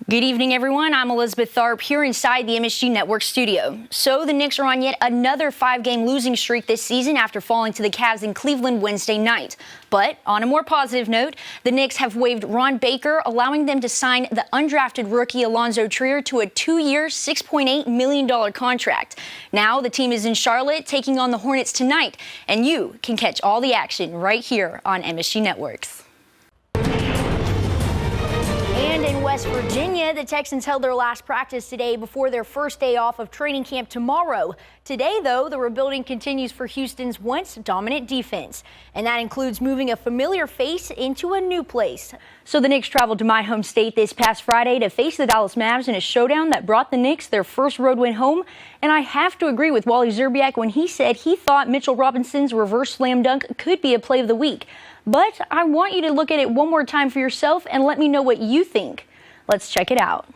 Good evening, everyone. I'm Elisabeth Tharp here inside the MMJ Network studio. So the Knicks are on yet another 5-game losing streak this season after falling to the Cavs in Cleveland Wednesday night. But on a more positive note, the Knicks have waived Ron Baker, allowing them to sign the undrafted rookie Alonzo Trier to a 2-year, $6.8 million contract. Now the team is in Charlotte taking on the Hornets tonight, and you can catch all the action right here on MMJ Networks. And in West Virginia, the Texans held their last practice today before their first day off of training camp tomorrow. Today, though, the rebuilding continues for Houston's once dominant defense, and that includes moving a familiar face into a new place. So the Knicks traveled to my home state this past Friday to face the Dallas Mavs in a showdown that brought the Knicks their first road win home. And I have to agree with Wally Szczerbiak when he said he thought Mitchell Robinson's reverse slam dunk could be a play of the week. But I want you to look at it one more time for yourself and let me know what you think. Let's check it out.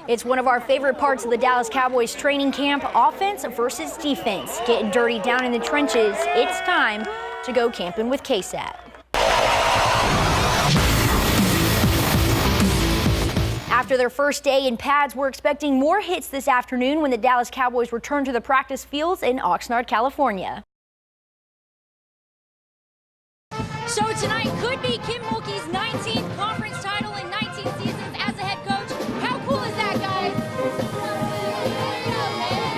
It's one of our favorite parts of the Dallas Cowboys training camp, offense versus defense. Getting dirty down in the trenches, it's time to go camping with KSAT. After their first day in pads, we're expecting more hits this afternoon when the Dallas Cowboys return to the practice fields in Oxnard, California. So tonight could be Kim Mulkey's 19th conference title in 19 seasons as a head coach. How cool is that, guys?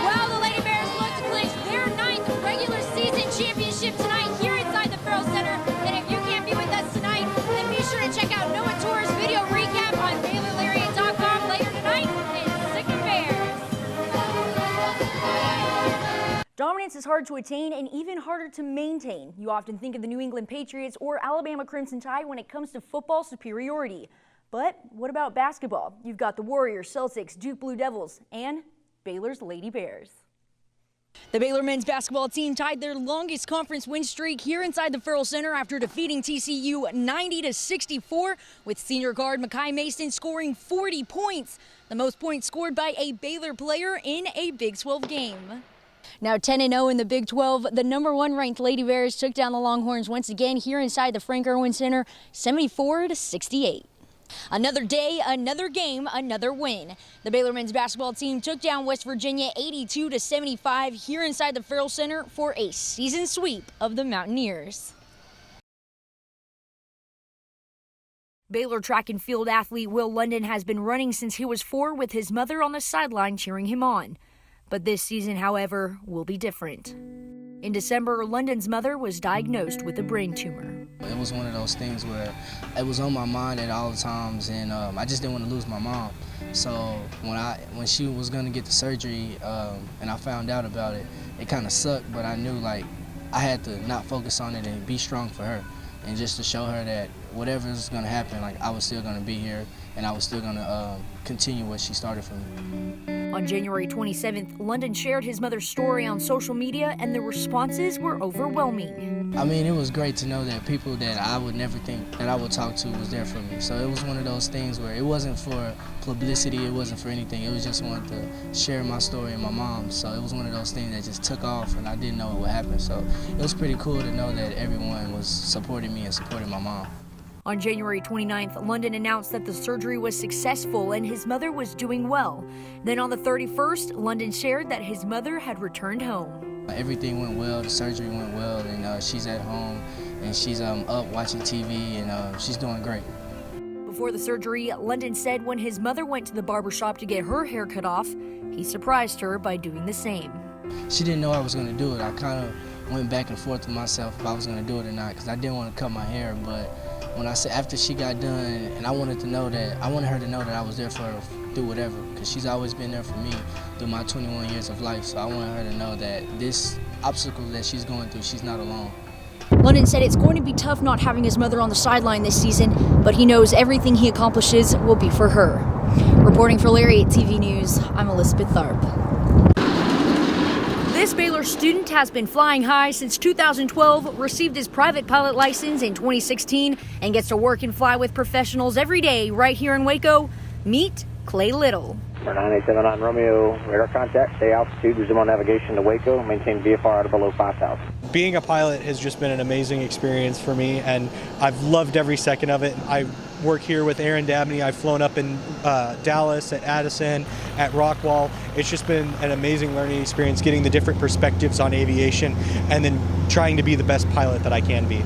Well, the Lady Bears look to clinch their 9th regular season championship tonight here inside the Ferrell Center. And if you can't be with us tonight, then be sure to check out Noah Tour's video recap on BaylorLariat.com later tonight in Sick and Bears. Dominance is hard to attain and even harder to maintain. You often think of the New England Patriots or Alabama Crimson Tide when it comes to football superiority. But what about basketball? You've got the Warriors, Celtics, Duke Blue Devils, and Baylor's Lady Bears. The Baylor men's basketball team tied their longest conference win streak here inside the Ferrell Center after defeating TCU 90-64, with senior guard Makai Mason scoring 40 points, the most points scored by a Baylor player in a Big 12 game. Now 10-0 in the Big 12, the #1 ranked Lady Bears took down the Longhorns once again here inside the Frank Irwin Center, 74-68. Another day, another game, another win. The Baylor men's basketball team took down West Virginia 82-75 here inside the Ferrell Center for a season sweep of the Mountaineers. Baylor track and field athlete Will London has been running since he was 4 with his mother on the sideline cheering him on. But this season, however, will be different. In December, London's mother was diagnosed with a brain tumor. It was one of those things where it was on my mind at all times, and I just didn't want to lose my mom. So when she was going to get the surgery and I found out about it, it kind of sucked, but I knew like I had to not focus on it and be strong for her, and just to show her that whatever is going to happen, like I was still going to be here and I was still going to continue what she started for me. On January 27th, London shared his mother's story on social media, and the responses were overwhelming. I mean, it was great to know that people that I would never think that I would talk to was there for me. So it was one of those things where it wasn't for publicity, it wasn't for anything. It was just wanted to share my story and my mom. So it was one of those things that just took off, and I didn't know it would happen. So it was pretty cool to know that everyone was supporting me and supporting my mom. On January 29th, London announced that the surgery was successful and his mother was doing well. Then on the 31st, London shared that his mother had returned home. Everything went well, the surgery went well, and she's at home, and she's up watching TV, and she's doing great. Before the surgery, London said when his mother went to the barbershop to get her hair cut off, he surprised her by doing the same. She didn't know I was going to do it. I kind of went back and forth with myself if I was going to do it or not, because I didn't want to cut my hair, but when I said after she got done, and I wanted her to know that I was there for her through whatever, because she's always been there for me through my 21 years of life. So I wanted her to know that this obstacle that she's going through, she's not alone. London said it's going to be tough not having his mother on the sideline this season, but he knows everything he accomplishes will be for her. Reporting for Lariat TV News, I'm Elisabeth Tharp. This Baylor student has been flying high since 2012, received his private pilot license in 2016, and gets to work and fly with professionals every day right here in Waco. Meet Clay Little. 9879 Romeo, radar contact, stay altitude, resume on navigation to Waco, maintain VFR out of below 5,000. Being a pilot has just been an amazing experience for me, and I've loved every second of it. I work here with Aaron Dabney. I've flown up in Dallas, at Addison, at Rockwall. It's just been an amazing learning experience, getting the different perspectives on aviation and then trying to be the best pilot that I can be.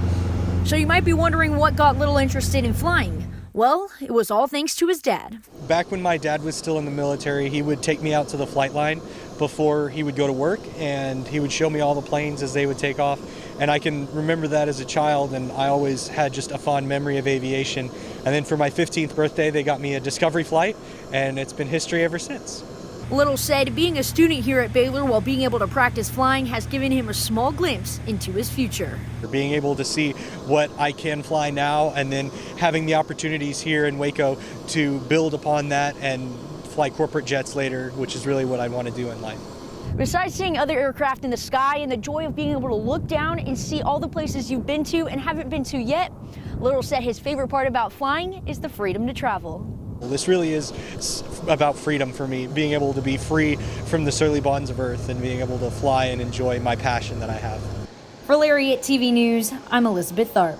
So you might be wondering what got Little interested in flying. Well, it was all thanks to his dad. Back when my dad was still in the military, he would take me out to the flight line before he would go to work, and he would show me all the planes as they would take off. And I can remember that as a child, and I always had just a fond memory of aviation. And then for my 15th birthday, they got me a Discovery flight, and it's been history ever since. Little said being a student here at Baylor while being able to practice flying has given him a small glimpse into his future. Being able to see what I can fly now, and then having the opportunities here in Waco to build upon that and fly corporate jets later, which is really what I want to do in life. Besides seeing other aircraft in the sky and the joy of being able to look down and see all the places you've been to and haven't been to yet, Little said his favorite part about flying is the freedom to travel. This really is about freedom for me, being able to be free from the surly bonds of Earth and being able to fly and enjoy my passion that I have. For Lariat TV News, I'm Elisabeth Tharp.